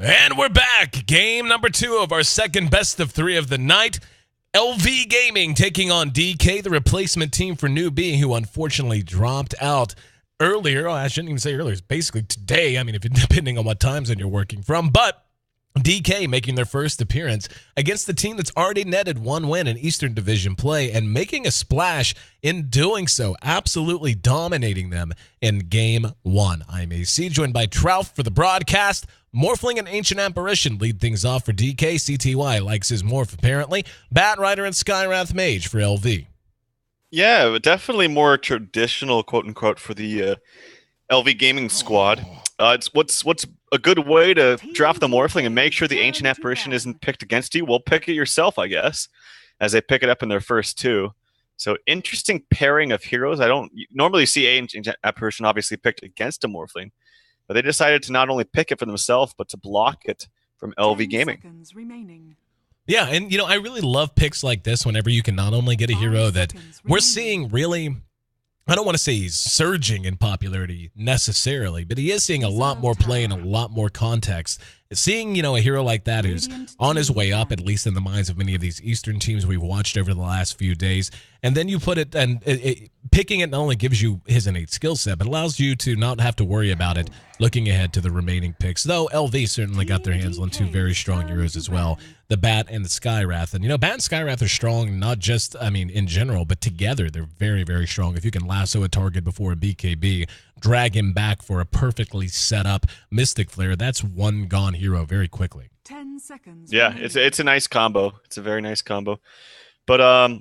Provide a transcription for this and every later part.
And we're back. Game number 2 of our second best of 3 of the night. LV Gaming taking on DK, the replacement team for New B, who unfortunately dropped out earlier. Oh, I shouldn't even say earlier. It's basically today. I mean, depending on what time zone you're working from. But DK making their first appearance against the team that's already netted 1 win in Eastern Division play and making a splash in doing so, absolutely dominating them in Game 1. I'm AC, joined by Trout for the broadcast. Morphling and Ancient Apparition lead things off for DK. CTY likes his morph, apparently. Bat Rider and Skywrath Mage for LV. Yeah, definitely more traditional, quote-unquote, for the LV Gaming squad. It's what's a good way to draft the Morphling and make sure the Ancient Apparition isn't picked against you. Well, pick it yourself, I guess, as they pick it up in their first 2. So interesting pairing of heroes. I don't normally see Ancient Apparition obviously picked against a Morphling, but they decided to not only pick it for themselves, but to block it from LV Gaming. Yeah, and I really love picks like this whenever you can not only get a hero that we're seeing really, I don't want to say he's surging in popularity necessarily, but he is seeing a lot more play and a lot more context. Seeing, a hero like that who's on his way up, at least in the minds of many of these Eastern teams we've watched over the last few days, and then you put it, and picking it not only gives you his innate skill set, but allows you to not have to worry about it looking ahead to the remaining picks, though LV certainly got their hands on 2 very strong heroes as well, the Bat and the Skywrath. And, Bat and Skywrath are strong, not just, in general, but together they're very, very strong. If you can lasso a target before a BKB, drag him back for a perfectly set up Mystic Flare, that's one gone hero very quickly. 10 seconds. Yeah, it's a nice combo. It's a very nice combo. But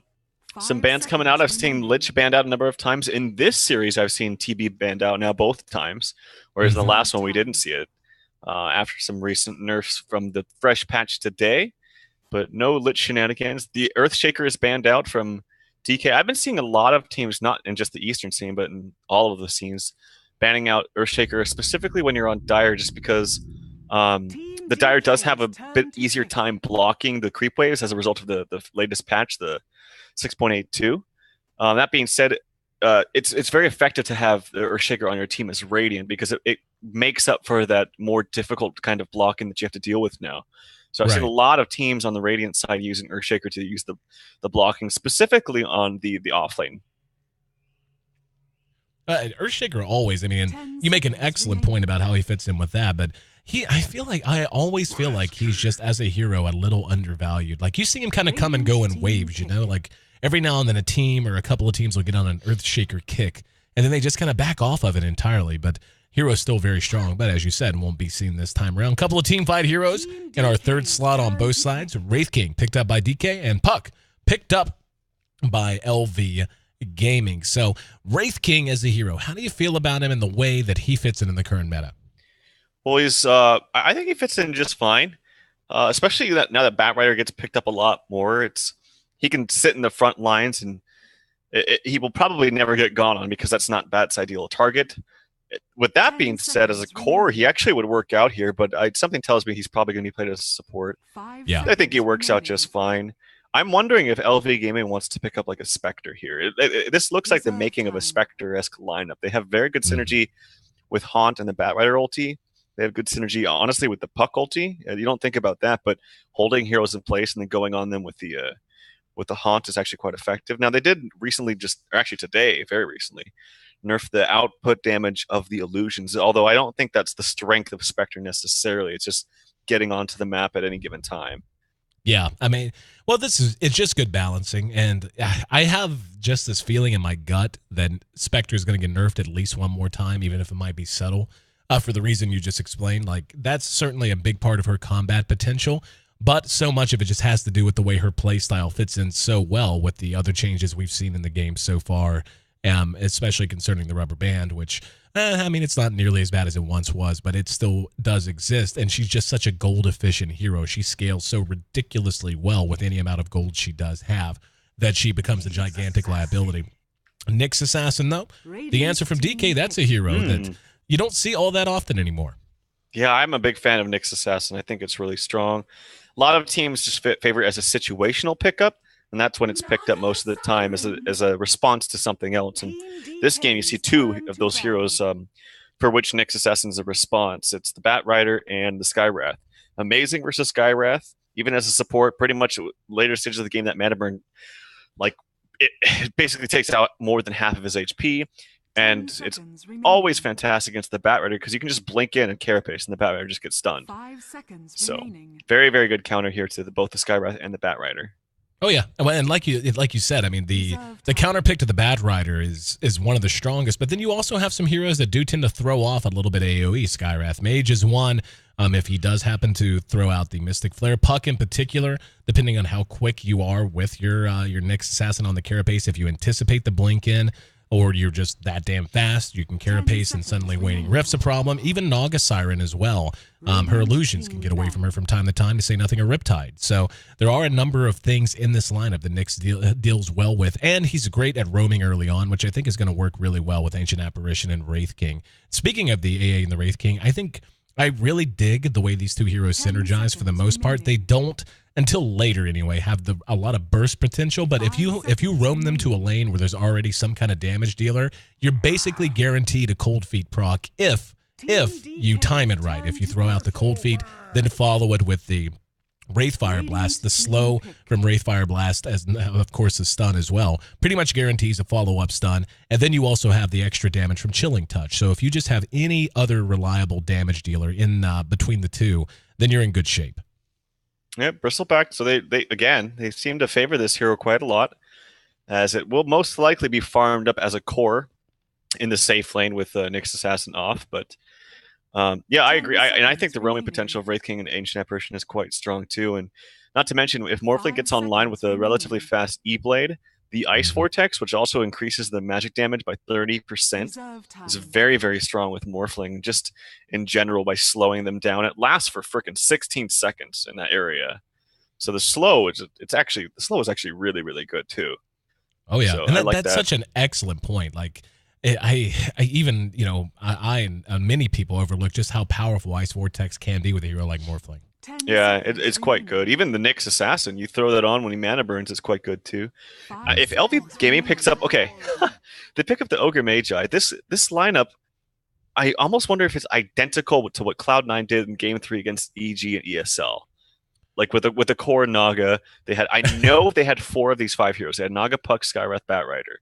some bans coming out. I've seen Lich banned out a number of times. In this series, I've seen TB banned out now both times, whereas the last one we didn't see it after some recent nerfs from the fresh patch today. But no Lich shenanigans. The Earthshaker is banned out from DK. I've been seeing a lot of teams, not in just the Eastern scene, but in all of the scenes, banning out Earthshaker, specifically when you're on Dire, just because the Dire does have a bit easier time blocking the creep waves as a result of the latest patch, the 6.82. That being said, it's very effective to have the Earthshaker on your team as Radiant because it makes up for that more difficult kind of blocking that you have to deal with now. So I've seen a lot of teams on the Radiant side using Earthshaker to use the blocking, specifically on the offlane. Earthshaker always, you make an excellent point about how he fits in with that, but I always feel like he's just, as a hero, a little undervalued. Like, you see him kind of come and go in waves, like every now and then a team or a couple of teams will get on an Earthshaker kick, and then they just kind of back off of it entirely, but hero's still very strong, but as you said, won't be seen this time around. Couple of team fight heroes in our third slot on both sides. Wraith King picked up by DK, and Puck picked up by LV Gaming. So Wraith King as a hero, how do you feel about him and the way that he fits in the current meta? Well, I think he fits in just fine, especially now that Bat Rider gets picked up a lot more. He can sit in the front lines, and he will probably never get gone on because that's not Bat's ideal target. With that being said, as a core, he actually would work out here, but something tells me he's probably going to be played as a support. Yeah, I think he works out just fine. I'm wondering if LV Gaming wants to pick up like a Spectre here. This looks like the making of a Spectre-esque lineup. They have very good synergy with Haunt and the Bat Rider ulti. They have good synergy, honestly, with the Puck ulti. You don't think about that, but holding heroes in place and then going on them with the Haunt is actually quite effective. Now, they did recently, today, very recently, nerf the output damage of the illusions, although I don't think that's the strength of Spectre necessarily. It's just getting onto the map at any given time. Yeah, it's just good balancing, and I have just this feeling in my gut that Spectre is going to get nerfed at least one more time, even if it might be subtle, for the reason you just explained. Like, that's certainly a big part of her combat potential, but so much of it just has to do with the way her playstyle fits in so well with the other changes we've seen in the game so far, especially concerning the rubber band, which, it's not nearly as bad as it once was, but it still does exist, and she's just such a gold-efficient hero. She scales so ridiculously well with any amount of gold she does have. that she becomes a gigantic liability. Nyx Assassin, though, the answer from DK, that's a hero that you don't see all that often anymore. Yeah, I'm a big fan of Nyx Assassin. I think it's really strong. A lot of teams just favor it as a situational pickup, and that's when it's picked up most of the time as a response to something else. And this game, you see two of those heroes for which Nyx Assassin is a response. It's the Bat Rider and the Skywrath. Amazing versus Skywrath, even as a support, pretty much later stages of the game, that mana burn, like, it basically takes out more than half of his HP. And it's always fantastic against the Bat Rider because you can just blink in and carapace, and the Bat Rider just gets stunned. So very, very good counter here to both the Skywrath and the Bat Rider. Oh yeah, and like you said, I mean the counter pick to the Bat Rider is one of the strongest. But then you also have some heroes that do tend to throw off a little bit of AOE. Skywrath Mage is one. If he does happen to throw out the Mystic Flare, Puck in particular, depending on how quick you are with your Nyx Assassin on the carapace, if you anticipate the blink in, or you're just that damn fast, you can carapace and suddenly Waning Rift's a problem. Even Naga Siren as well. Her illusions can get away from her from time to time, to say nothing of Riptide. So there are a number of things in this lineup that Nyx deals well with, and he's great at roaming early on, which I think is going to work really well with Ancient Apparition and Wraith King. Speaking of the AA and the Wraith King, I really dig the way these two heroes synergize for the most part. They don't, until later anyway, have a lot of burst potential, but if you roam them to a lane where there's already some kind of damage dealer, you're basically guaranteed a Cold Feet proc if you time it right. If you throw out the Cold Feet, then follow it with the Wraithfire Blast, the slow from Wraithfire Blast, as of course the stun as well, pretty much guarantees a follow-up stun. And then you also have the extra damage from Chilling Touch. So if you just have any other reliable damage dealer in between the two, then you're in good shape. Yeah, Bristleback. So they seem to favor this hero quite a lot, as it will most likely be farmed up as a core in the safe lane with Nyx Assassin off. But yeah, I agree. I think the roaming potential of Wraith King and Ancient Apparition is quite strong too. And not to mention, if Morphling gets online with a relatively fast E-Blade, the Ice Vortex, which also increases the magic damage by 30%, is very, very strong with Morphling, just in general, by slowing them down. It lasts for frickin' 16 seconds in that area. So the slow is actually really, really good too. Oh yeah, so and that's such an excellent point. Like, I even, I and many people overlook just how powerful Ice Vortex can be with a hero like Morphling. Yeah, it's quite good. Even the Nyx Assassin, you throw that on when he mana burns, it's quite good too. If LV Gaming picks up, okay, they pick up the Ogre Magi. This lineup, I almost wonder if it's identical to what Cloud9 did in Game 3 against EG and ESL. Like with the core Naga, I know they had 4 of these 5 heroes. They had Naga, Puck, Skywrath, Bat Rider.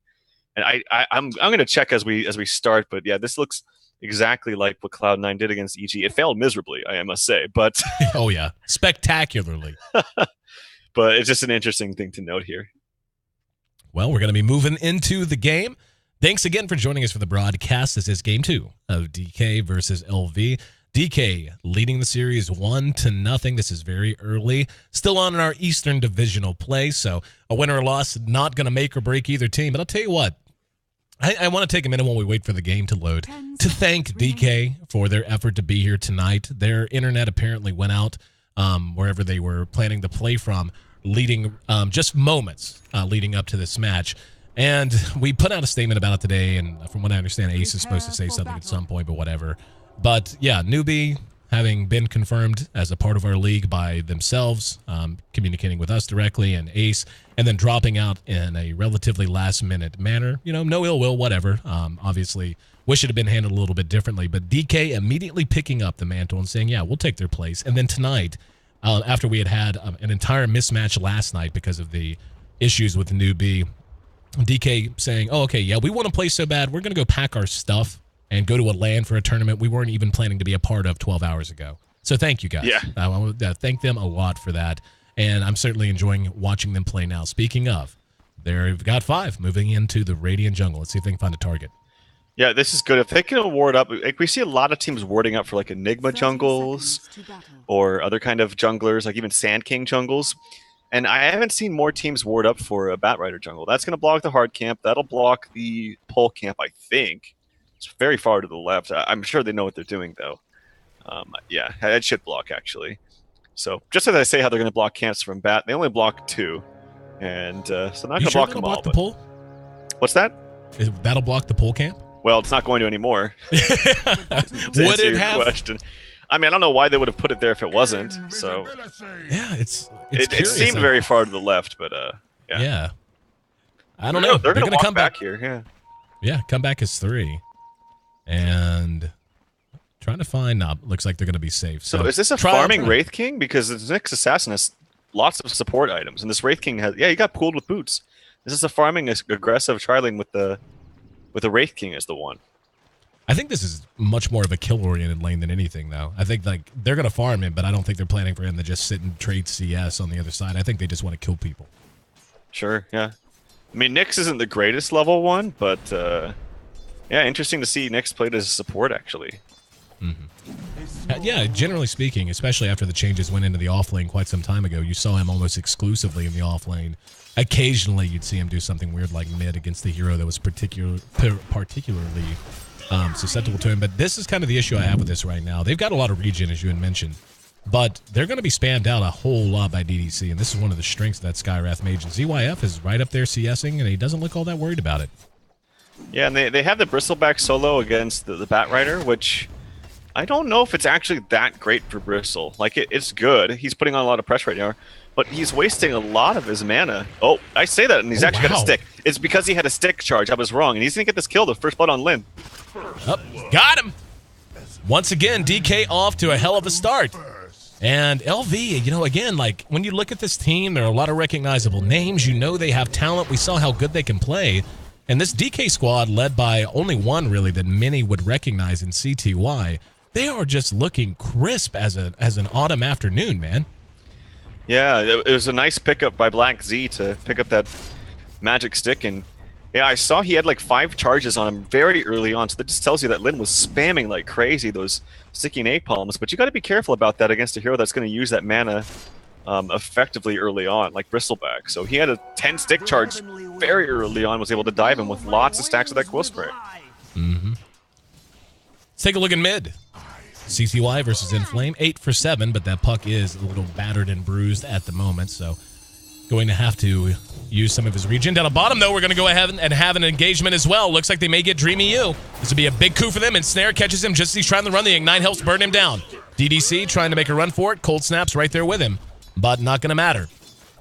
And I'm going to check as we start, but yeah, this looks exactly like what Cloud9 did against EG. It failed miserably, I must say, but oh yeah, spectacularly. But it's just an interesting thing to note here. Well, we're going to be moving into the game. Thanks again for joining us for the broadcast. This is Game 2 of DK versus LV. DK leading the series 1-0. This is very early. Still on in our Eastern Divisional play, so a win or a loss not going to make or break either team. But I'll tell you what, I want to take a minute while we wait for the game to load to thank DK for their effort to be here tonight. Their internet apparently went out wherever they were planning to play from, leading just moments leading up to this match. And we put out a statement about it today, and from what I understand, Ace is supposed to say something at some point, but whatever. But yeah, Newbie having been confirmed as a part of our league by themselves, communicating with us directly, and Ace, and then dropping out in a relatively last-minute manner. No ill will, whatever. Obviously, wish it had been handled a little bit differently, but DK immediately picking up the mantle and saying, yeah, we'll take their place. And then tonight, after we had an entire mismatch last night because of the issues with Newbie, DK saying, oh, okay, yeah, we want to play so bad, we're going to go pack our stuff and go to a LAN for a tournament we weren't even planning to be a part of 12 hours ago. So thank you guys. Yeah. I want to thank them a lot for that, and I'm certainly enjoying watching them play now. Speaking of, they've got 5 moving into the Radiant Jungle. Let's see if they can find a target. Yeah, this is good. If they can ward up, like we see a lot of teams warding up for like Enigma jungles or other kind of junglers, like even Sand King jungles. And I haven't seen more teams ward up for a Bat Rider jungle. That's going to block the hard camp. That'll block the pole camp, I think. It's very far to the left. I'm sure they know what they're doing, though. Yeah, it should block, actually. So just as I say how they're going to block camps from Bat, they only block 2. And so not You gonna sure block that'll them all. block the But pull? what's that? That'll block the pull camp? Well, it's not going to anymore. Would Answer it your have? question. I mean, I don't know why they would have put it there if it wasn't. So Yeah, it's it curious. seemed very far to the left, but yeah. Yeah. I don't know. They're gonna walk come back here. Yeah. Yeah, come back as 3. And trying to find. No, looks like they're gonna be safe. So is this a farming Wraith King? Because the next assassin has lots of support items, and this Wraith King has he got pulled with boots. This is a farming aggressive trialing with the Wraith King as the one. I think this is much more of a kill-oriented lane than anything, though. I think like they're going to farm him, but I don't think they're planning for him to just sit and trade CS on the other side. I think they just want to kill people. Sure, yeah. I mean, Nyx isn't the greatest level 1, but yeah, interesting to see Nyx played as a support, actually. Yeah, generally speaking, especially after the changes went into the off lane quite some time ago, you saw him almost exclusively in the off lane. Occasionally, you'd see him do something weird like mid against the hero that was particularly susceptible to him. But this is kind of the issue I have with this right now. They've got a lot of regen, as you had mentioned, but they're going to be spammed out a whole lot by DDC, and this is one of the strengths of that Skywrath Mage. And ZYF is right up there CSing, and he doesn't look all that worried about it. Yeah, and they have the Bristleback solo against the Bat Rider, which I don't know if it's actually that great for Bristle. Like, it's good. He's putting on a lot of pressure right now, but he's wasting a lot of his mana. Oh, I say that, and he's actually got a stick. It's because he had a stick charge. I was wrong, and he's going to get this kill, the first blood on Lin. Oh, got him! Once again, DK off to a hell of a start. And LV, you know, again, like, when you look at this team, there are a lot of recognizable names. You know they have talent. We saw how good they can play. And this DK squad, led by only one, really, that many would recognize in CTY, they are just looking crisp as an autumn afternoon, man. Yeah, it was a nice pickup by Black Z to pick up that magic stick. And yeah, I saw he had like 5 charges on him very early on. So that just tells you that Lin was spamming like crazy those sticky napalms. But you got to be careful about that against a hero that's going to use that mana effectively early on, like Bristleback. So he had a 10 stick charge very early on, was able to dive him with lots of stacks of that Quill Spray. Let's take a look at mid. CCY versus Inflame, 8 for 7, but that puck is a little battered and bruised at the moment, so going to have to use some of his regen. Down the bottom, though, we're going to go ahead and have an engagement as well. Looks like they may get Dreamy U. This would be a big coup for them, and Snare catches him just as he's trying to run. The Ignite helps burn him down. DDC trying to make a run for it. Cold Snap's right there with him, but not going to matter.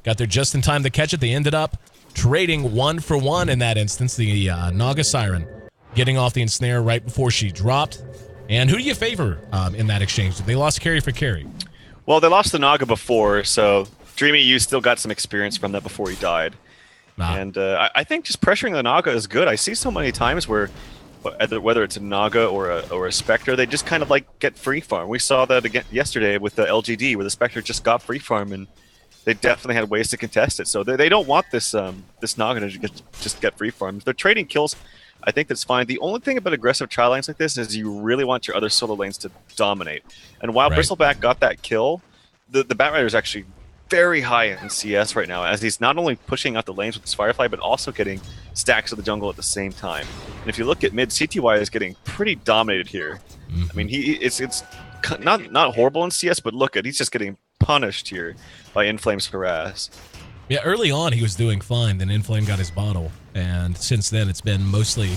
Got there just in time to catch it. They ended up trading 1 for 1 in that instance. The Naga Siren getting off the ensnare right before she dropped. And who do you favor in that exchange? They lost carry for carry. Well, they lost the Naga before, so Dreamy U still got some experience from that before he died. And I think just pressuring the Naga is good. I see so many times where, whether it's a Naga or a Spectre, they just kind of like get free farm. We saw that again yesterday with the LGD, where the Spectre just got free farm, and they definitely had ways to contest it. So they don't want this this Naga to just get free farm. If they're trading kills, I think that's fine. The only thing about aggressive tri lanes like this is you really want your other solo lanes to dominate. And while Bristleback got that kill, the Bat Rider is actually very high in CS right now, as he's not only pushing out the lanes with his Firefly, but also getting stacks of the jungle at the same time. And if you look at mid, CTY is getting pretty dominated here. I mean, it's not horrible in CS, but look at, he's just getting punished here by Inflame's harass. Yeah, early on he was doing fine, then Inflame got his bottle, and since then it's been mostly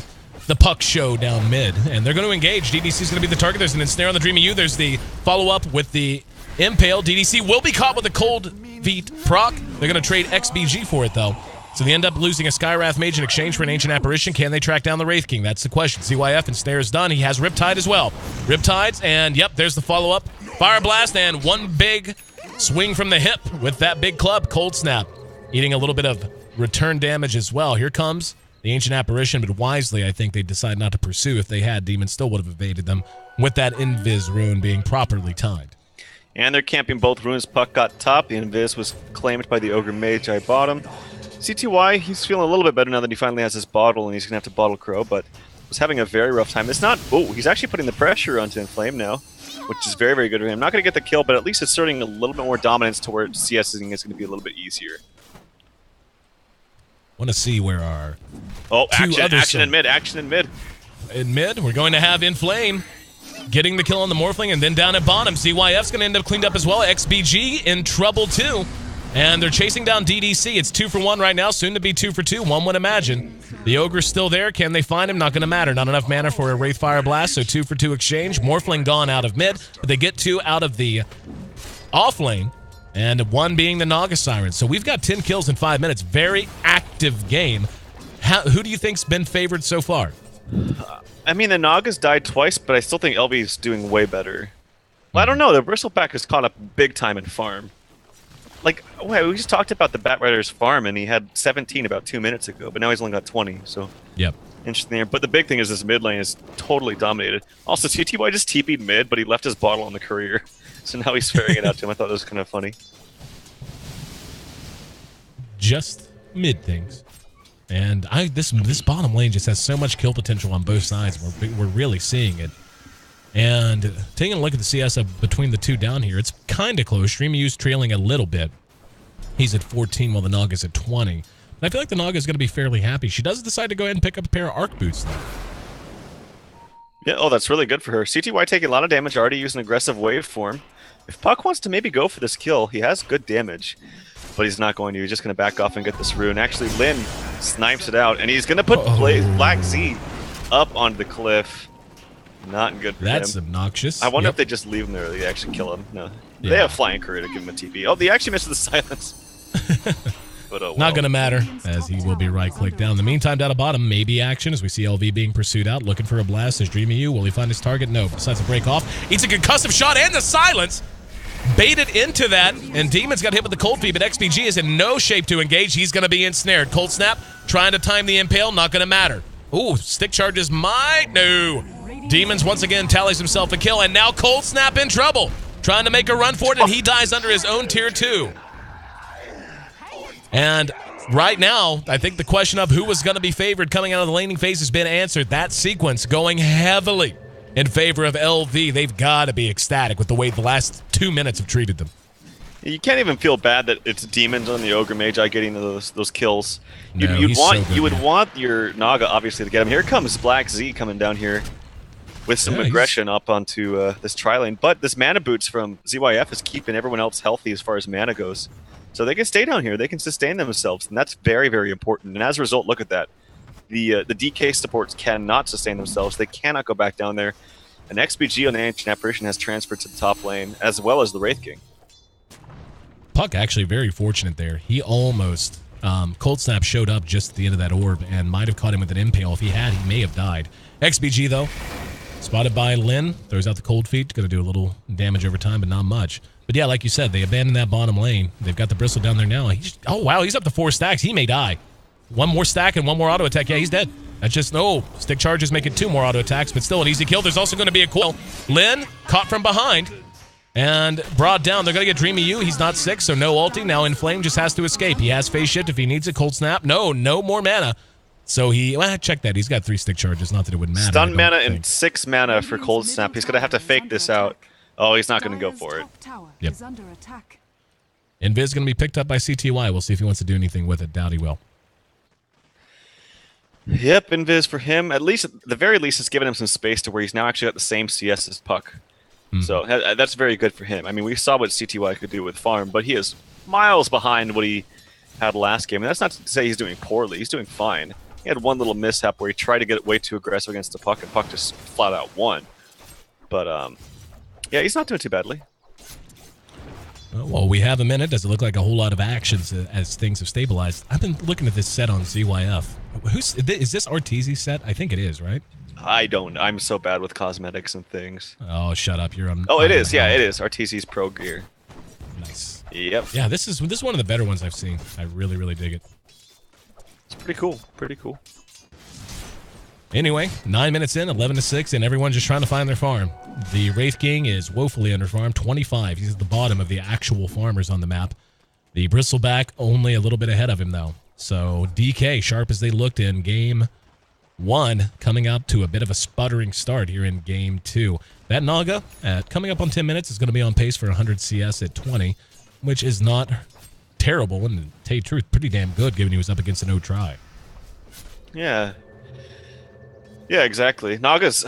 the puck show down mid, and they're going to engage. DDC's going to be the target. There's an ensnare on the Dreamy U. There's the follow-up with the Impale. DDC will be caught with a cold feet proc. They're going to trade XBG for it, though. So they end up losing a Skywrath Mage in exchange for an Ancient Apparition. Can they track down the Wraith King? That's the question. CYF and Snare is done. He has Riptide as well. Riptides, and yep, there's the follow-up. Fire Blast, and one big swing from the hip with that big club. Cold Snap, eating a little bit of return damage as well. Here comes the Ancient Apparition, but wisely, I think they decide not to pursue. If they had, Demon still would have evaded them with that Invis rune being properly timed. And they're camping both runes. Puck got top. The Invis was claimed by the Ogre Mage. I bottom. CTY, he's feeling a little bit better now that he finally has his bottle, and he's going to have to bottle Crow, but was having a very rough time. It's not... Oh, he's actually putting the pressure onto Inflame now, which is very, very good for him. Not going to get the kill, but at least asserting a little bit more dominance to where CSing is going to be a little bit easier. Want to see where our... Oh, action in mid, action in mid. In mid, we're going to have Inflame getting the kill on the Morphling, and then down at bottom, CYF's going to end up cleaned up as well. XBG in trouble too. And they're chasing down DDC. It's 2 for 1 right now, soon to be 2 for 2. One would imagine. The Ogre's still there. Can they find him? Not going to matter. Not enough mana for a Wraith Fire Blast, so 2 for 2 exchange. Morphling gone out of mid, but they get 2 out of the off lane, and 1 being the Naga Siren. So we've got 10 kills in 5 minutes. Very active game. Who do you think's been favored so far? I mean, the Naga's died twice, but I still think LV's doing way better. Well, I don't know. The Bristleback has caught up big time in farm. Like, wait, we just talked about the Batrider's farm, and he had 17 about 2 minutes ago, but now he's only got 20, so... Yep. Interesting there. But the big thing is this mid lane is totally dominated. Also, CTY just TP'd mid, but he left his bottle on the courier. So now he's ferrying it out to him. I thought that was kind of funny. Just mid things. And this bottom lane just has so much kill potential on both sides. We're really seeing it. And taking a look at the CS between the two down here, it's kind of close. Streamu's trailing a little bit. He's at 14 while the Naga's at 20. But I feel like the Naga's going to be fairly happy. She does decide to go ahead and pick up a pair of arc boots, though. Yeah, oh, that's really good for her. CTY taking a lot of damage, already using aggressive waveform. If Puck wants to maybe go for this kill, he has good damage. But he's not going to. He's just going to back off and get this rune. Actually, Lin snipes it out, and he's going to put Black Z up onto the cliff. Not good for him. That's obnoxious. I wonder if they just leave him there or they actually kill him. No. Yeah. They have Flying Courier to give him a TP. Oh, they actually missed the silence. But oh well. Not going to matter, as he will be right-clicked down. In the meantime, down at bottom, maybe action as we see LV being pursued out, looking for a blast. There's DreamyU. Will he find his target? No. Decides to break off. Eats a concussive shot and the silence. Baited into that, and Demon's got hit with the cold feed, but XBG is in no shape to engage. He's going to be ensnared. Cold Snap, trying to time the impale, not going to matter. Ooh, stick charges might. No. Demons once again tallies himself a kill, and now Cold Snap in trouble. Trying to make a run for it, and he dies under his own tier 2. And right now, I think the question of who was going to be favored coming out of the laning phase has been answered. That sequence going heavily in favor of LV. They've got to be ecstatic with the way the last 2 minutes have treated them. You can't even feel bad that it's Demons on the Ogre Magi getting those kills. No, you would want your Naga, obviously, to get him. Here comes Black Z coming down here with some aggression up onto this tri-lane. But this mana boots from ZYF is keeping everyone else healthy as far as mana goes. So they can stay down here. They can sustain themselves, and that's very, very important. And as a result, look at that. The DK supports cannot sustain themselves. They cannot go back down there. And XBG on the Ancient Apparition has transferred to the top lane, as well as the Wraith King. Puck actually very fortunate there. He almost... Cold Snap showed up just at the end of that orb and might have caught him with an impale. If he had, he may have died. XBG, though, spotted by Lin. Throws out the cold feet. Going to do a little damage over time, but not much. But yeah, like you said, they abandoned that bottom lane. They've got the Bristle down there now. Oh, wow, he's up to 4 stacks. He may die. 1 more stack and 1 more auto attack. Yeah, he's dead. That's just, no. Stick charges make it 2 more auto attacks, but still an easy kill. There's also going to be a coil. Lin caught from behind and brought down. They're going to get DreamyU. He's not 6, so no ulti. Now Inflame just has to escape. He has phase shift if he needs a cold snap. No more mana. So check that. He's got 3 stick charges. Not that it would matter. Stun mana and 6 mana for cold snap. He's going to have to fake this out. Oh, he's not going to go for it. Yep. Invis going to be picked up by CTY. We'll see if he wants to do anything with it. Doubt he will. Yep, Invis for him. At the very least, it's given him some space to where he's now actually got the same CS as Puck. So that's very good for him. I mean, we saw what CTY could do with farm, but he is miles behind what he had last game. And that's not to say he's doing poorly. He's doing fine. He had one little mishap where he tried to get way too aggressive against the Puck, and Puck just flat out won. But, yeah, he's not doing too badly. Well, we have a minute. Does it look like a whole lot of actions as things have stabilized? I've been looking at this set on ZYF. Is this Arteezy's set? I think it is, right? I don't. I'm so bad with cosmetics and things. Oh, shut up. You're Oh, it is. Yeah, it is. Arteezy's pro gear. Nice. Yep. Yeah, this is one of the better ones I've seen. I really, really dig it. It's pretty cool. Pretty cool. Anyway, 9 minutes in, 11-6, and everyone's just trying to find their farm. The Wraith King is woefully underfarmed, 25. He's at the bottom of the actual farmers on the map. The Bristleback only a little bit ahead of him, though. So DK, sharp as they looked in Game 1, coming up to a bit of a sputtering start here in Game 2. That Naga, coming up on 10 minutes, is going to be on pace for 100 CS at 20, which is not terrible, and to tell you the truth, pretty damn good, given he was up against an O-Try. Yeah. Yeah, exactly. Naga's...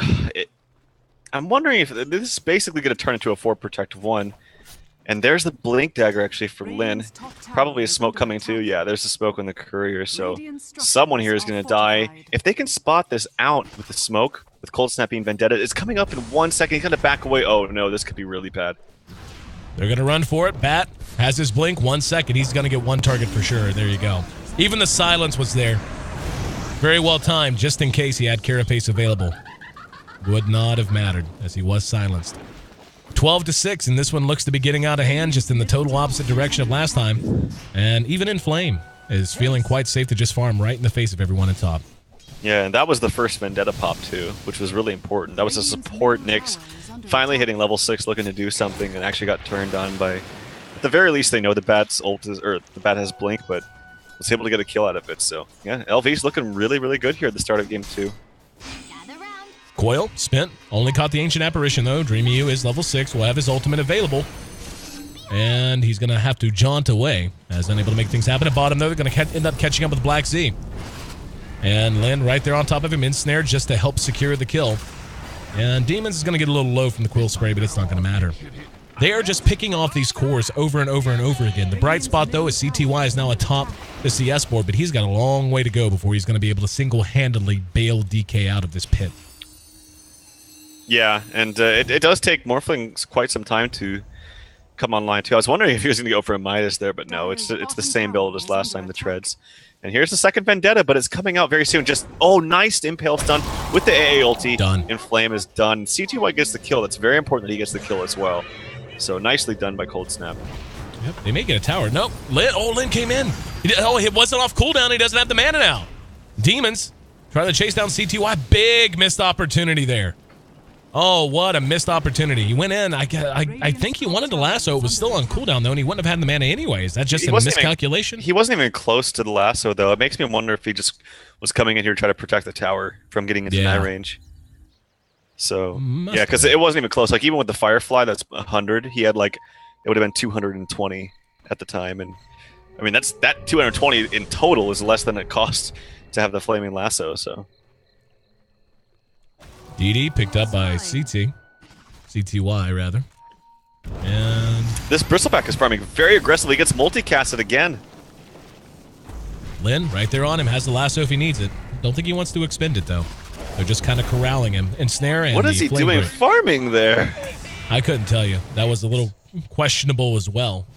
I'm wondering if this is basically going to turn into a 4 protect 1. And there's the blink dagger actually for Lin. Probably a smoke coming too. Yeah, there's the smoke on the courier. So someone here is going to die. If they can spot this out with the smoke, with Cold Snap being Vendetta, it's coming up in 1 second. He's going to back away. Oh no, this could be really bad. They're going to run for it. Bat has his blink. 1 second. He's going to get one target for sure. There you go. Even the silence was there. Very well timed, just in case he had Carapace available. Would not have mattered, as he was silenced. 12-6, and this one looks to be getting out of hand, just in the total opposite direction of last time. And even Inflame is feeling quite safe to just farm right in the face of everyone at top. Yeah, and that was the first Vendetta pop too, which was really important. That was a support Nyx finally hitting level 6, looking to do something, and actually got turned on by... At the very least, they know the Bat's ult is, or the Bat has Blink, but was able to get a kill out of it. So yeah, LV's looking really, really good here at the start of game 2. Coil, spent, only caught the Ancient Apparition though. Dreamy is level 6, will have his ultimate available. And he's going to have to jaunt away, as unable to make things happen. At bottom though, they're going to end up catching up with Black Z. And Lin right there on top of him, ensnared just to help secure the kill. And Demons is going to get a little low from the Quill Spray, but it's not going to matter. They are just picking off these cores over and over and over again. The bright spot though is CTY is now atop the CS board, but he's got a long way to go before he's going to be able to single-handedly bail DK out of this pit. Yeah, and it does take Morphling quite some time to come online too. I was wondering if he was going to go for a Midas there, but no, it's the same build as last time, the Treads. And here's the second Vendetta, but it's coming out very soon. Just, oh, nice Impale stun with the AA ulti. Done. Inflame is done. CTY gets the kill. That's very important that he gets the kill as well. So nicely done by Cold Snap. Yep, they may get a tower. Nope, Lin came in. It wasn't off cooldown. He doesn't have the mana now. Demons trying to chase down CTY. Big missed opportunity there. Oh, what a missed opportunity. He went in. I think he wanted to lasso. It was still on cooldown, though, and he wouldn't have had the mana anyways. That's just a miscalculation. He wasn't even close to the lasso, though. It makes me wonder if he just was coming in here to try to protect the tower from getting into that range. So, yeah, because it wasn't even close. Like, even with the Firefly, that's 100. He had, like, it would have been 220 at the time. And, I mean, that 220 in total is less than it costs to have the Flaming Lasso, so... DD picked up by CTY rather. And this Bristleback is farming very aggressively. He gets multicasted again. Lin right there on him, has the lasso if he needs it. Don't think he wants to expend it though. They're just kind of corralling him. Ensnare and what is he doing farming there? I couldn't tell you. That was a little questionable as well.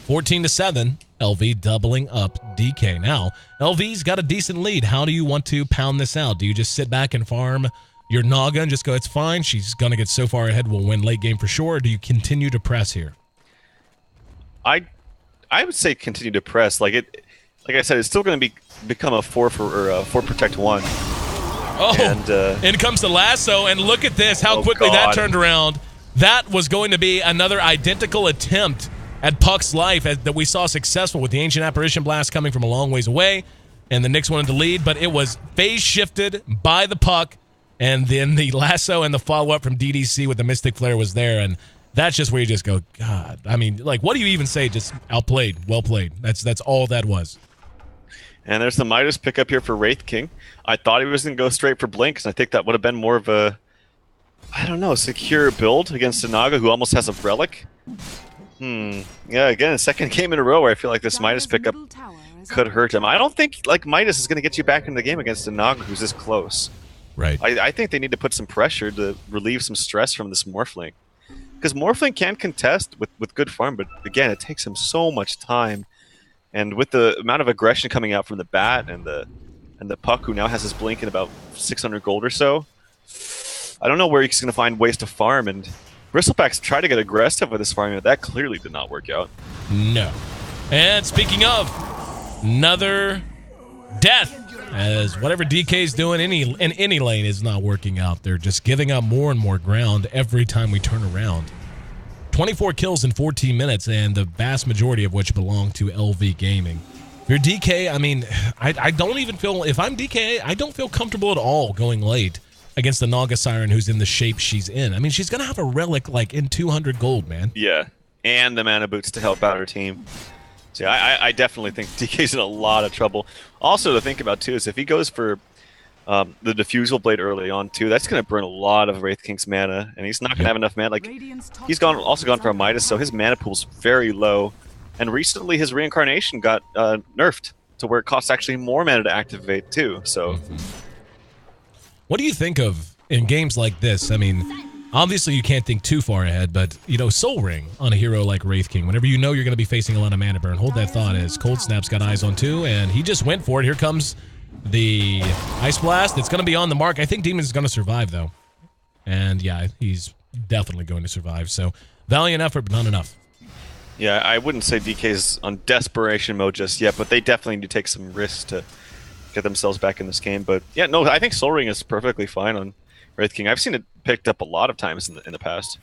14-7. LV doubling up DK. Now, LV's got a decent lead. How do you want to pound this out? Do you just sit back and farm your Naga and just go, it's fine, she's going to get so far ahead, we'll win late game for sure, or do you continue to press here? I would say continue to press. Like I said, it's still going to become a 4 protect 1. Oh, and in comes the lasso, and look at this, how quickly that turned around. That was going to be another identical attempt at Puck's life that we saw successful with the Ancient Apparition Blast coming from a long ways away, and the Nyx wanted to lead, but it was phase shifted by the Puck. And then the lasso and the follow-up from DDC with the Mystic Flare was there, and that's just where you just go, God. I mean, like, what do you even say? Just outplayed, well played. That's all that was. And there's the Midas pickup here for Wraith King. I thought he was going to go straight for Blink, because I think that would have been more of a, I don't know, secure build against a Naga who almost has a Relic. Yeah, again, a second game in a row where I feel like this Midas pickup could hurt him. I don't think, like, Midas is going to get you back into the game against a Naga who's this close. Right. I think they need to put some pressure to relieve some stress from this Morphling. Because Morphling can contest with good farm, but again, it takes him so much time. And with the amount of aggression coming out from the Bat and the Puck, who now has his Blink in about 600 gold or so, I don't know where he's going to find ways to farm. And Bristleback's tried to get aggressive with his farming, but that clearly did not work out. No. And speaking of, another death. As whatever DK's doing in any lane is not working out. They're just giving up more and more ground every time we turn around. 24 kills in 14 minutes, and the vast majority of which belong to LV Gaming. If you're DK, I mean, I don't even feel, if I'm DK, I don't feel comfortable at all going late against the Naga Siren who's in the shape she's in. I mean, she's going to have a Relic like in 200 gold, man. Yeah, and the mana boots to help out her team. So yeah, I definitely think DK's in a lot of trouble. Also to think about too is if he goes for the Diffusal Blade early on too. That's going to burn a lot of Wraith King's mana, and he's not going to have enough mana. Like he's also gone for a Midas, so his mana pool's very low. And recently, his Reincarnation got nerfed to where it costs actually more mana to activate too. So, what do you think of in games like this? I mean, obviously you can't think too far ahead, but you know, Soul Ring on a hero like Wraith King. Whenever you know you're going to be facing a lot of mana burn, hold that thought. As Cold Snap's got eyes on two, and he just went for it. Here comes the Ice Blast. It's going to be on the mark. I think Demon's is going to survive though, and yeah, he's definitely going to survive. So valiant effort, but not enough. Yeah, I wouldn't say DK's on desperation mode just yet, but they definitely need to take some risks to get themselves back in this game. But yeah, no, I think Soul Ring is perfectly fine on Wraith King. I've seen it picked up a lot of times in the past.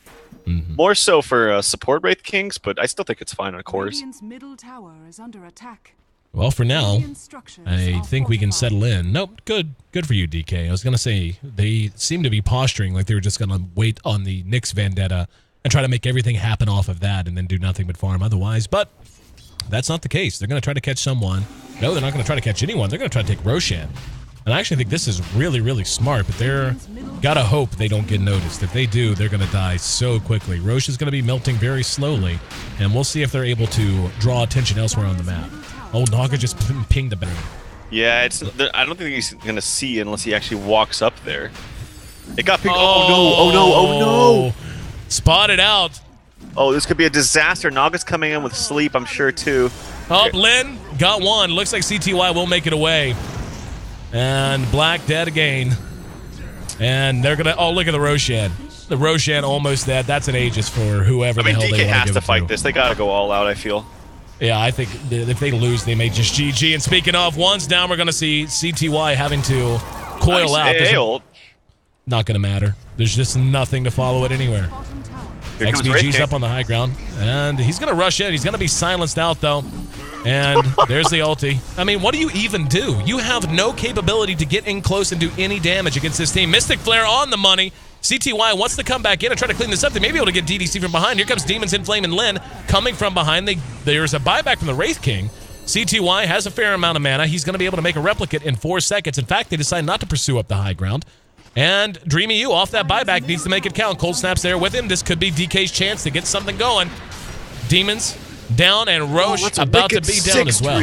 More so for support Wraith Kings, but I still think it's fine on cores. Middle tower is under attack. Well, for now, I think we can settle in. Nope, good for you, DK. I was going to say, they seem to be posturing like they were just going to wait on the Nyx Vendetta and try to make everything happen off of that and then do nothing but farm otherwise, but that's not the case. They're going to try to catch someone. No, they're not going to try to catch anyone. They're going to try to take Roshan. And I actually think this is really, really smart, but they're gotta hope they don't get noticed. If they do, they're going to die so quickly. Roche is going to be melting very slowly, and we'll see if they're able to draw attention elsewhere on the map. Oh, Naga just pinged the bang. Yeah, I don't think he's going to see unless he actually walks up there. It got pinged. Oh, no, oh, no, oh, no. Spotted out. Oh, this could be a disaster. Naga's coming in with sleep, I'm sure, too. Oh, Lin got one. Looks like CTY will make it away. And Black dead again. And they're going to... Oh, look at the Roshan. The Roshan almost dead. That's an Aegis for whoever the hell they want to give it to. DK has to fight this. They got to go all out, I feel. Yeah, I think if they lose, they may just GG. And speaking of, one's down, we're going to see CTY having to coil out. Not going to matter. There's just nothing to follow it anywhere. XBG's up on the high ground, and he's going to rush in. He's going to be silenced out, though. And there's the ulti. I mean, what do you even do? You have no capability to get in close and do any damage against this team. Mystic Flare on the money. CTY wants to come back in and try to clean this up. They may be able to get DDC from behind. Here comes Demons in Flame and Lin coming from behind. There's a buyback from the Wraith King. CTY has a fair amount of mana. He's going to be able to make a replicate in 4 seconds. In fact, they decide not to pursue up the high ground. And Dreamy U off that buyback needs to make it count. Cold Snap's there with him. This could be DK's chance to get something going. Demons down and Roche about to be down as well.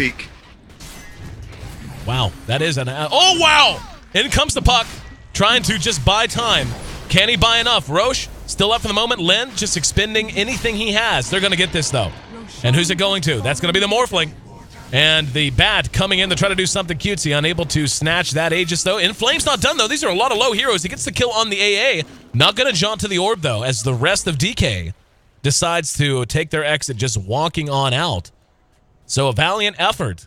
Wow, that is an... Oh, wow! In comes the puck, trying to just buy time. Can he buy enough? Roche still up for the moment. Lin just expending anything he has. They're going to get this, though. And who's it going to? That's going to be the Morphling. And the Bat coming in to try to do something cutesy, unable to snatch that Aegis, though. Inflame's not done, though. These are a lot of low heroes. He gets the kill on the AA. Not going to jaunt to the orb, though, as the rest of DK decides to take their exit, just walking on out. So a valiant effort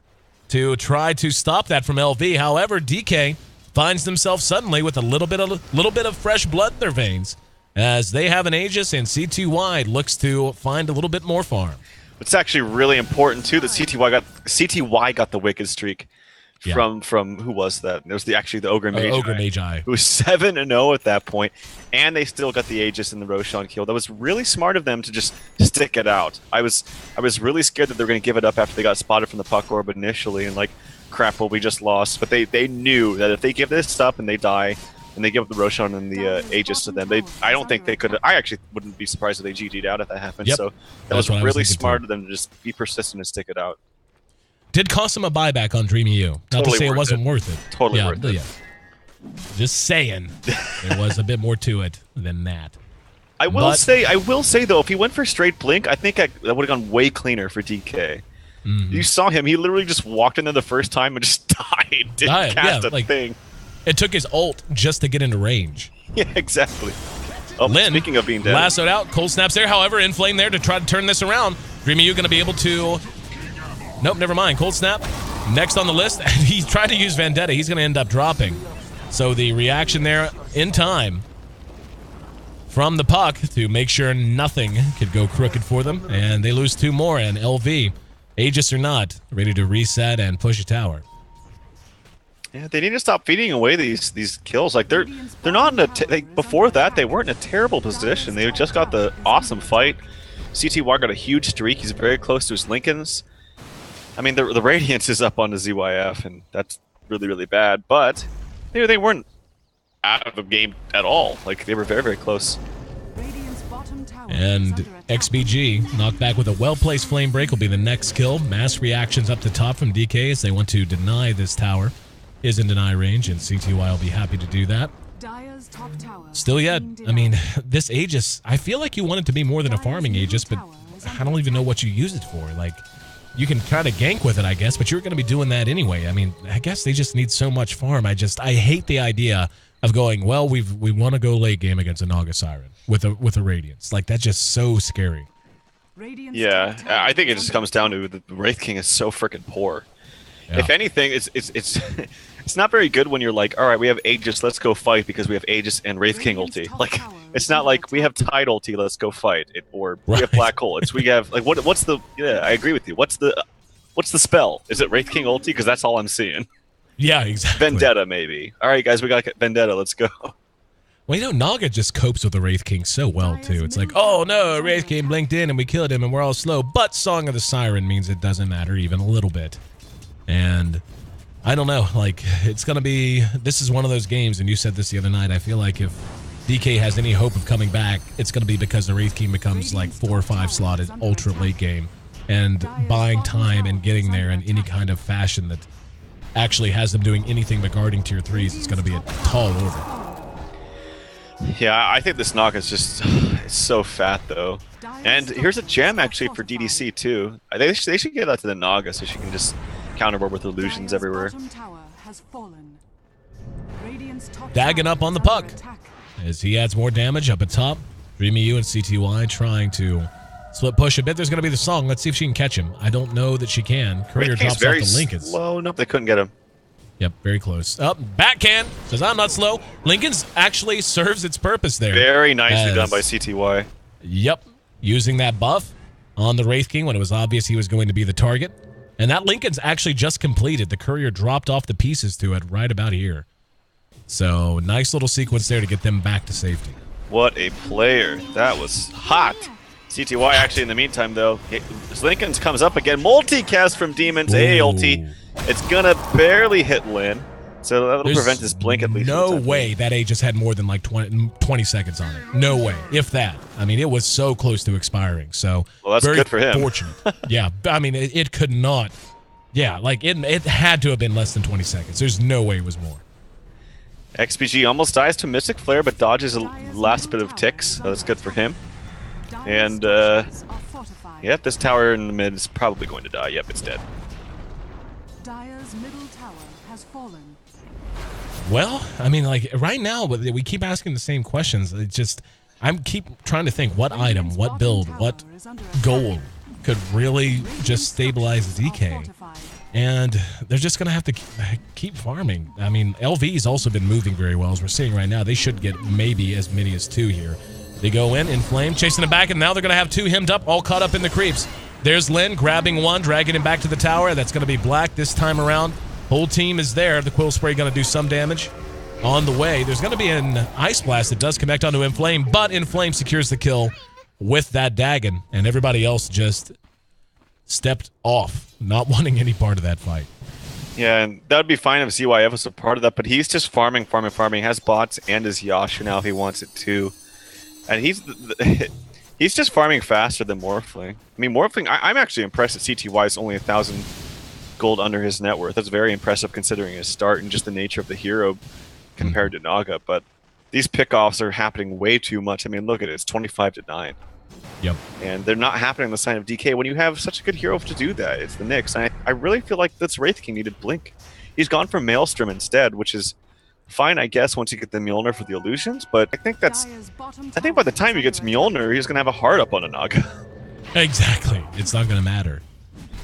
to try to stop that from LV. However, DK finds themselves suddenly with a little bit of fresh blood in their veins, as they have an Aegis, and CTY looks to find a little bit more farm. It's actually really important too that CTY got the Wicked Streak from who was that? It was actually the Ogre Magi. Ogre Magi. Who was 7-0 at that point, and they still got the Aegis and the Roshan kill. That was really smart of them to just stick it out. I was really scared that they were going to give it up after they got spotted from the puck orb initially, and like, crap, well, we just lost. But they knew that if they give this up and they die, and they give up the Roshan and the Aegis to them, I don't think they could. I actually wouldn't be surprised if they GG'd out if that happened. Yep. So that was really smart of them to just be persistent and stick it out. Did cost them a buyback on Dreamy U. Not to say it wasn't worth it. Totally worth it. Yeah. Just saying, there was a bit more to it than that. I will say though, if he went for straight blink, I think that would have gone way cleaner for DK. Mm-hmm. You saw him; he literally just walked in there the first time and just died. Didn't cast a thing. It took his ult just to get into range. Yeah, exactly. Oh, Lin, speaking of being dead, lassoed out. Cold Snap's there. However, Inflame there to try to turn this around. Dreamy U going to be able to... Nope, never mind. Cold Snap next on the list. He tried to use Vendetta. He's going to end up dropping. So the reaction there in time from the puck to make sure nothing could go crooked for them. And they lose 2 more. And LV, Aegis or not, ready to reset and push a tower. Yeah, they need to stop feeding away these kills. Like they're not in a before that they weren't in a terrible position. They just got the awesome fight. CTY got a huge streak. He's very close to his Lincolns. I mean, the Radiance is up on the ZYF, and that's really bad. But They weren't out of the game at all. Like, they were very, very close. Radiant's bottom tower And is under attack. XBG knocked back with a well-placed flame break will be the next kill. Mass reactions up the top from DK as they want to deny this tower. Is in deny range, and CTY will be happy to do that. Dire's top tower Still yet, being I mean, denied. this Aegis, I feel like you want it to be more than a farming Aegis, but I don't even know what you use it for. Like, you can kind of gank with it, I guess, but you're going to be doing that anyway. I mean, I guess they just need so much farm. I hate the idea of going, well, we want to go late game against a Naga Siren with a Radiance. Like, that's just so scary. Radiant's Yeah, top tower I think it is just under comes down to the Wraith King is so freaking poor. Yeah. If anything, it's it's not very good when you're like, all right, we have Aegis, let's go fight because we have Aegis and Wraith King ulti. Like, it's not like we have Tide ulti, let's go fight. Or we have Right. Black Hole. We have like what's the I agree with you. What's the spell? Is it Wraith King ulti? Because that's all I'm seeing. Yeah, exactly. Vendetta maybe. All right, guys, we got Vendetta. Let's go. Well, Naga just copes with the Wraith King so well, too. It's like, oh, no, Wraith King blinked in and we killed him and we're all slow. But Song of the Siren means it doesn't matter even a little bit. And I don't know, like, it's going to be, this is one of those games, and you said this the other night, I feel like if DK has any hope of coming back, it's going to be because the Wraith King becomes like 4 or 5 slotted ultra late game. And buying time and getting there in any kind of fashion that actually has them doing anything but guarding tier 3s is going to be a tall order. Yeah, I think this knock is just it's so fat though. And here's a gem actually for DDC too. They should give that to the Naga so she can just counterboard with illusions Dire's everywhere. bottom tower has fallen. Radiant's top Dagging tower up on the is under puck. attack. As he adds more damage up at top. DreamyU and CTY trying to split push a bit. There's going to be the Song. Let's see if she can catch him. I don't know that she can. Courier Wraith King's drops off very the Lincolns. slow. Nope, they couldn't get him. Yep, very close. Up, backhand. Says, I'm not slow. Lincoln's actually serves its purpose there. Very nicely As- done by CTY. Yep, using that buff on the Wraith King when it was obvious he was going to be the target. And that Lincoln's actually just completed. The Courier dropped off the pieces to it right about here. So, nice little sequence there to get them back to safety. What a player. That was hot. CTY actually in the meantime though. Lincoln's comes up again. Multicast from Demons. A ulti. Ooh. It's gonna barely hit Lin. So that'll There's prevent his blink at least. for the No time being. way that A just had more than like 20 seconds on it. No way, if that. I mean, it was so close to expiring. So Well, that's very good for him. Fortunate. Yeah, I mean, it could not. Yeah, like it had to have been less than 20 seconds. There's no way it was more. XPG almost dies to Mystic Flare, but dodges a last bit of ticks. So that's good for him. Dire's And, structures are fortified. Yep, this tower in the mid is probably going to die. Yep, it's dead. Dire's middle tower has fallen. Well, I mean, like right now, we keep asking the same questions. It just, keep trying to think what item, what build, what goal could really just stabilize DK. And they're just going to have to keep farming. I mean, LV's also been moving very well, as we're seeing right now. They should get maybe as many as 2 here. They go in flame, chasing it back, and now they're going to have 2 hemmed up, all caught up in the creeps. There's Lin grabbing one, dragging him back to the tower. That's going to be Black this time around. Whole team is there. The Quill Spray going to do some damage. On the way, there's going to be an Ice Blast that does connect onto Inflame, but Inflame secures the kill with that Dagon, and everybody else just stepped off, not wanting any part of that fight. Yeah, and that would be fine if ZYF was a part of that, but he's just farming. He has bots and his Yasha now if he wants it too. And he's just farming faster than Morphling. I mean, Morphling, I'm actually impressed that CTY is only 1,000 gold under his net worth. That's very impressive considering his start and just the nature of the hero compared to Naga. But these pickoffs are happening way too much. I mean, look at it. It's 25-9. Yep. And they're not happening on the side of DK when you have such a good hero to do that. It's the Nyx. And I really feel like this Wraith King needed Blink. He's gone for Maelstrom instead, which is fine, I guess, once you get the Mjolnir for the illusions. But I think by the time he gets Mjolnir, he's going to have a hard up on a Naga. Exactly. It's not going to matter.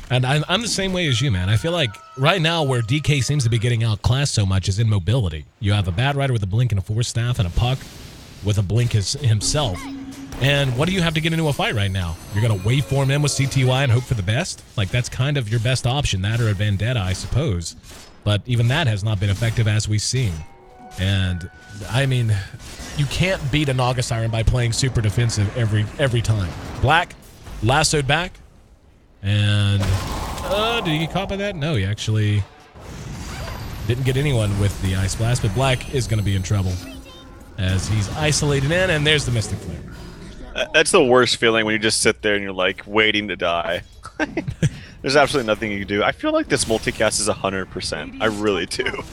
And I'm the same way as you, man. I feel like right now where DK seems to be getting outclassed so much is in mobility. You have a Bat Rider with a Blink and a Force Staff and a Puck with a Blink himself. And what do you have to get into a fight right now? You're going to waveform in with CTY and hope for the best? Like, that's kind of your best option, that or a Vendetta, I suppose. But even that has not been effective as we've seen. And, I mean, you can't beat a Naga Siren by playing super defensive every time. Black, lassoed back. And, did he get caught by that? No, he actually Didn't get anyone with the Ice Blast, but Black is going to be in trouble as he's isolated in, and there's the Mystic Flare. That's the worst feeling when you just sit there and you're like waiting to die. There's absolutely nothing you can do. I feel like this multicast is 100%. I really do.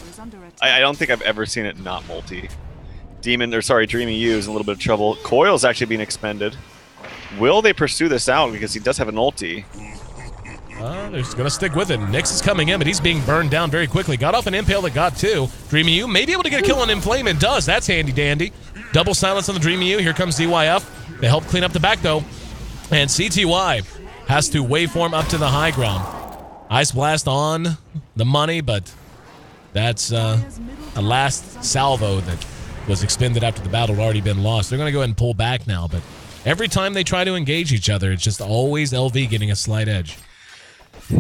I don't think I've ever seen it not multi. Dreamy U is in a little bit of trouble. Coil's actually being expended. Will they pursue this out because he does have an ulti? They're just going to stick with it. Nyx is coming in, but he's being burned down very quickly. Got off an impale that got 2. Dreamy U may be able to get a kill on Inflame, and does. That's handy dandy. Double silence on the Dreamy U. Here comes ZYF. They help clean up the back, though. And CTY has to waveform up to the high ground. Ice Blast on the money, but that's a last salvo that was expended after the battle had already been lost. They're going to go ahead and pull back now, but every time they try to engage each other, it's just always LV getting a slight edge.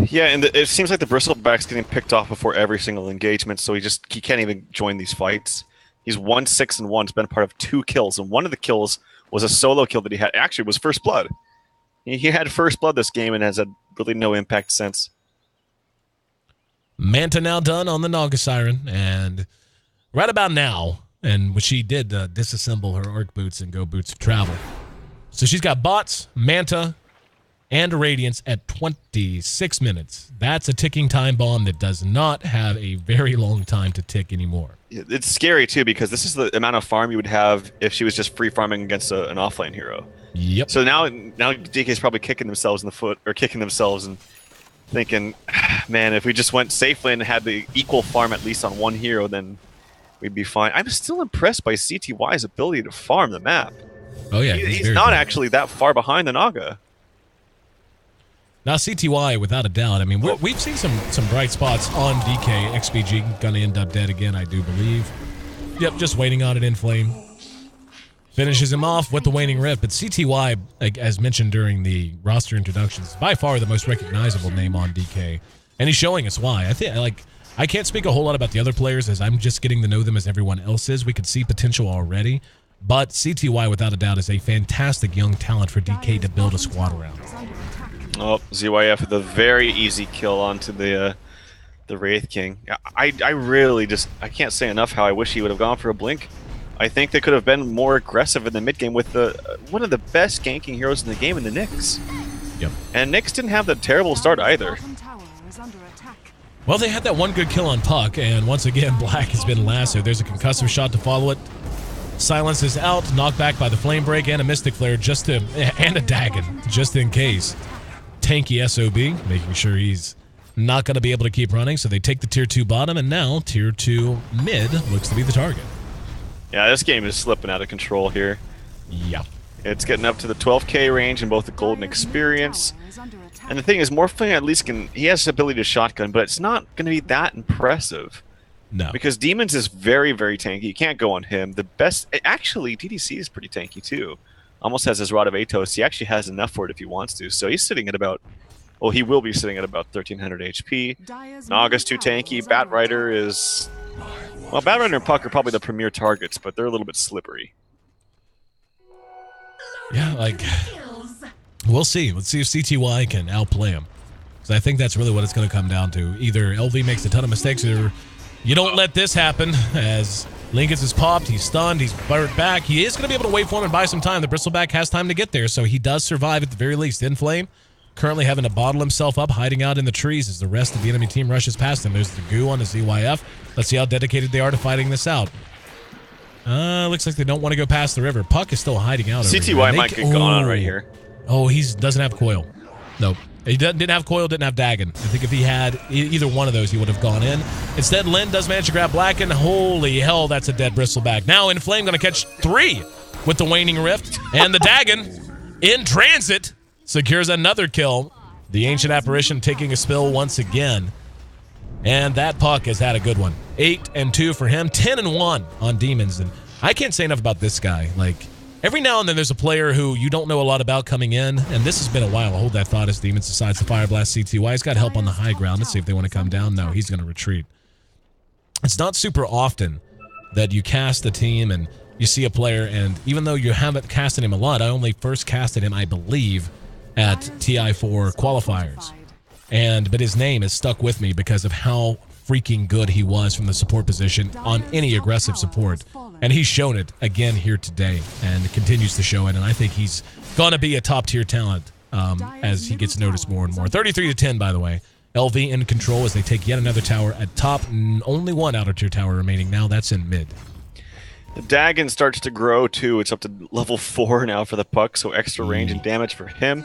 Yeah, and it seems like the Bristleback's getting picked off before every single engagement, so he can't even join these fights. He's 1-6-1. He's been a part of 2 kills, and one of the kills was a solo kill that he had. Actually, it was First Blood. He had First Blood this game and has had really no impact since. Manta now done on the Naga Siren, and right about now, and she did disassemble her arc boots and go boots of travel. So she's got bots, Manta, and Radiance at 26 minutes. That's a ticking time bomb that does not have a very long time to tick anymore. It's scary, too, because this is the amount of farm you would have if she was just free farming against an offlane hero. Yep. So now DK's probably kicking themselves in the foot, or kicking themselves and thinking, man, if we just went safely and had the equal farm at least on one hero, then we'd be fine. I'm still impressed by CTY's ability to farm the map. Oh, yeah. He's not actually that far behind the Naga. Now, CTY, without a doubt, I mean, we've seen some bright spots on DK. XPG going to end up dead again, I do believe. Yep, just waiting on it in flame. Finishes him off with the Waning Rift, but CTY, like, as mentioned during the roster introductions, is by far the most recognizable name on DK, and he's showing us why. I can't speak a whole lot about the other players as I'm just getting to know them as everyone else is. We could see potential already, but CTY, without a doubt, is a fantastic young talent for DK to build a squad around. Oh, ZYF with a very easy kill onto the Wraith King. I really I can't say enough how I wish he would have gone for a blink. I think they could have been more aggressive in the mid game with one of the best ganking heroes in the game in the Nyx. Yep. And Nyx didn't have the terrible start either. Well, they had that one good kill on Puck, and once again, Black has been lassoed. There's a concussive shot to follow it. Silence is out, knocked back by the Flame Break and a Mystic Flare and a Dagon, just in case. Tanky SOB, making sure he's not going to be able to keep running, so they take the tier 2 bottom, and now tier 2 mid looks to be the target. Yeah, this game is slipping out of control here. Yeah. It's getting up to the 12k range in both the Golden Experience. And the thing is, Morphling at least he has the ability to shotgun, but it's not going to be that impressive. No. Because Demons is very, very tanky. You can't go on him. Actually, DDC is pretty tanky too. Almost has his Rod of Atos. He actually has enough for it if he wants to. So he's sitting at about, well, he will be sitting at about 1300 HP. Naga's too tanky. Batrider is, well, Batrider and Puck are probably the premier targets, but they're a little bit slippery. Yeah, like, we'll see. Let's see if CTY can outplay him. So I think that's really what it's going to come down to. Either LV makes a ton of mistakes, or you don't let this happen, as Lincolns is popped, he's stunned, he's burnt back. He is going to be able to wait for him and buy some time. The Bristleback has time to get there, so he does survive at the very least. In Flame, currently having to bottle himself up, hiding out in the trees as the rest of the enemy team rushes past him. There's the goo on the ZYF. Let's see how dedicated they are to fighting this out. Looks like they don't want to go past the river. Puck is still hiding out over here. CTY might get gone on right here. Oh, he doesn't have coil. Nope. He didn't have coil, didn't have Dagon. I think if he had either one of those, he would have gone in. Instead, Lin does manage to grab Black, and holy hell, that's a dead Bristleback. Now, In Flame going to catch 3 with the Waning Rift, and the Dagon in transit secures another kill. The Ancient Apparition taking a spill once again. And that Puck has had a good one. 8-2 for him, 10-1 on Demons. And I can't say enough about this guy. Like, every now and then there's a player who you don't know a lot about coming in, and this has been a while. Hold that thought as Demons decides to Fire Blast CTY. He's got help on the high ground. Let's see if they want to come down. No, he's going to retreat. It's not super often that you cast a team and you see a player, and even though you haven't casted him a lot, I only first casted him, I believe, at TI4 qualifiers. But his name is stuck with me because of how freaking good he was from the support position on any aggressive support. And he's shown it again here today and continues to show it. And I think he's going to be a top-tier talent as he gets noticed more and more. 33-10, by the way. LV in control as they take yet another tower at top. Only one outer-tier tower remaining now. That's in mid. The Dagon starts to grow, too. It's up to level 4 now for the Puck, so extra range and damage for him.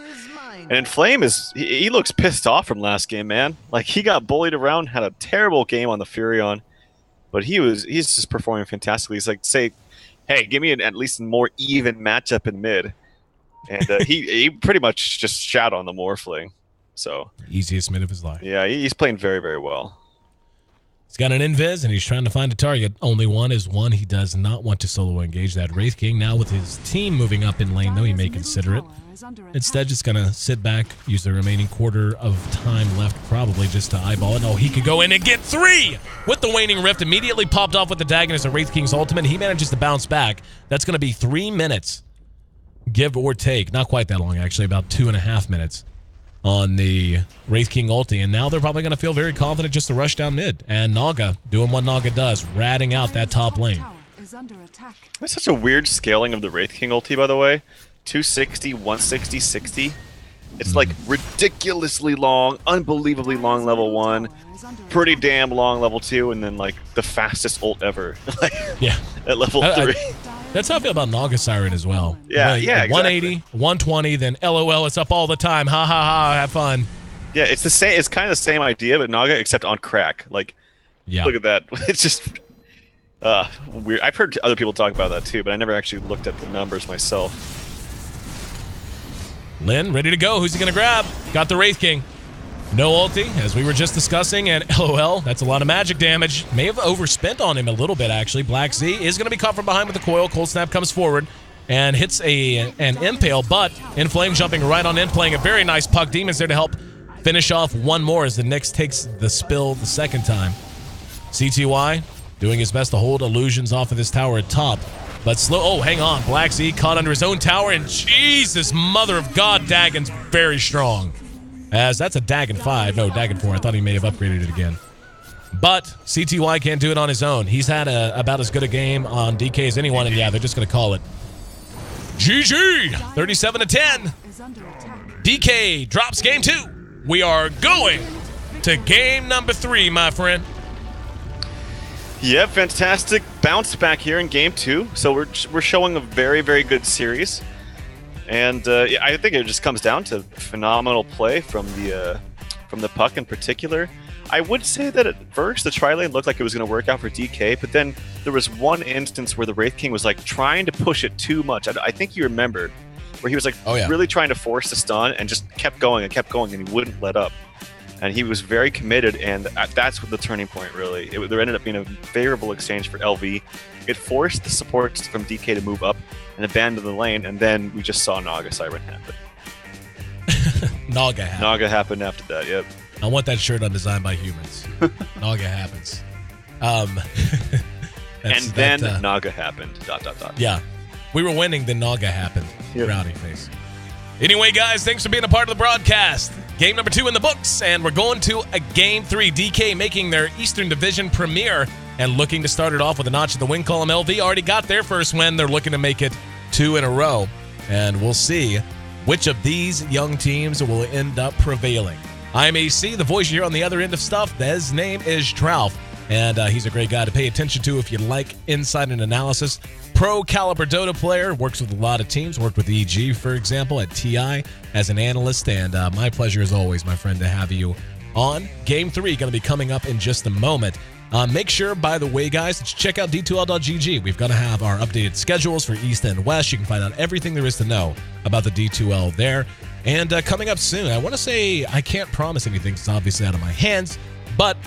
And Inflame he looks pissed off from last game, man. Like, he got bullied around, had a terrible game on the Furion, but he's just performing fantastically. He's like, say, hey, give me at least a more even matchup in mid. And he pretty much just shat on the Morphling. So easiest mid of his life. Yeah, he's playing very, very well. He's got an invis, and he's trying to find a target. Only one is one. He does not want to solo engage that Wraith King. Now with his team moving up in lane, though, he may consider it. Instead, just going to sit back, use the remaining quarter of time left probably just to eyeball it. Oh, he could go in and get 3 with the Waning Rift. Immediately popped off with the Dagon as a Wraith King's ultimate. He manages to bounce back. That's going to be 3 minutes, give or take. Not quite that long, actually, about 2.5 minutes on the Wraith King ulti, and now they're probably going to feel very confident just to rush down mid. And Naga doing what Naga does, ratting out that top lane. That's such a weird scaling of the Wraith King ulti, by the way. 260, 160, 60. It's like ridiculously long, unbelievably long level 1, pretty damn long level 2, and then like the fastest ult ever. Like, yeah, at level 3. That's how I feel about Naga Siren as well. Yeah, yeah, exactly. 180, 120, then LOL, it's up all the time. Ha ha ha, have fun. Yeah, it's the same. It's kind of the same idea, but Naga except on crack. Like, yeah. Look at that. It's just weird. I've heard other people talk about that too, but I never actually looked at the numbers myself. Lin, ready to go. Who's he going to grab? Got the Wraith King. No ulti, as we were just discussing, and LOL, that's a lot of magic damage. May have overspent on him a little bit, actually. Black Z is going to be caught from behind with the coil. Cold Snap comes forward and hits an Impale, but Inflame jumping right on in, playing a very nice puck. Demon's there to help finish off one more as the Nyx takes the spill the second time. CTY doing his best to hold illusions off of this tower at top. But slow. Oh, hang on. Black Z caught under his own tower, and Jesus, mother of God, Dagon's very strong. As that's a Dagon 5. No, Dagon 4. I thought he may have upgraded it again. But CTY can't do it on his own. He's had about as good a game on DK as anyone, and yeah, they're just going to call it GG. 37-10. DK drops game 2. We are going to game number 3, my friend. Yeah, fantastic bounce back here in game 2. So we're showing a very, very good series. And yeah, I think it just comes down to phenomenal play from the Puck in particular. I would say that at first the tri-lane looked like it was going to work out for DK, but then there was one instance where the Wraith King was like trying to push it too much. I think you remember where he was like really trying to force the stun and just kept going and he wouldn't let up. And he was very committed, and that's what the turning point really. There ended up being a favorable exchange for LV. It forced the supports from DK to move up and abandon the lane, and then we just saw Naga Siren happen. Naga happened after that, yep. I want that shirt undesigned by humans. Naga happens. And then Naga happened, ... Yeah. We were winning, then Naga happened. Yep. Rowdy face. Anyway, guys, thanks for being a part of the broadcast. Game number 2 in the books, and we're going to a game 3. DK making their Eastern Division premiere and looking to start it off with a notch at the win column. LV already got their first win. They're looking to make it 2 in a row, and we'll see which of these young teams will end up prevailing. I'm AC, the voice you hear on the other end of stuff. His name is Trouf, and he's a great guy to pay attention to if you like insight and analysis. Pro caliber Dota player, works with a lot of teams, worked with EG, for example, at TI as an analyst, and my pleasure as always, my friend, to have you on. Game 3 going to be coming up in just a moment. Make sure, by the way, guys, to check out D2L.gg. We've got to have our updated schedules for East and West. You can find out everything there is to know about the D2L there. And coming up soon, I want to say I can't promise anything. It's obviously out of my hands, but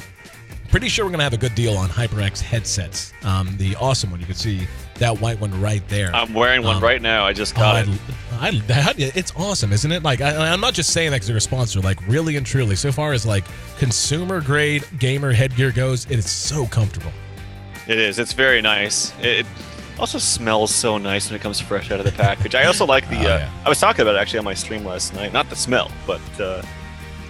pretty sure we're going to have a good deal on HyperX headsets. The awesome one. You can see that white one right there. I'm wearing one right now. I just got it. It's awesome, isn't it? Like, I'm not just saying that because they're a sponsor. Like, really and truly, so far as like consumer grade gamer headgear goes, it is so comfortable. It is. It's very nice. It also smells so nice when it comes fresh out of the package. I also like the. I was talking about it actually on my stream last night. Not the smell, but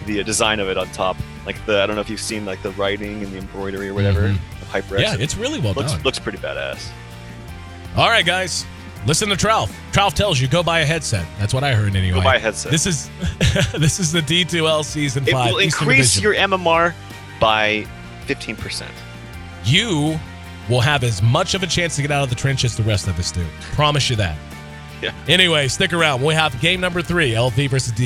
the design of it on top. Like I don't know if you've seen like the writing and the embroidery or whatever. Of HyperX. Yeah, it's really well done. Looks pretty badass. All right, guys. Listen to Tralf. Tralf tells you go buy a headset. That's what I heard anyway. Go buy a headset. This is the D2L Season 5. It will increase your MMR by 15%. You will have as much of a chance to get out of the trench as the rest of us do. Promise you that. Yeah. Anyway, stick around. We have game number 3, LV versus D.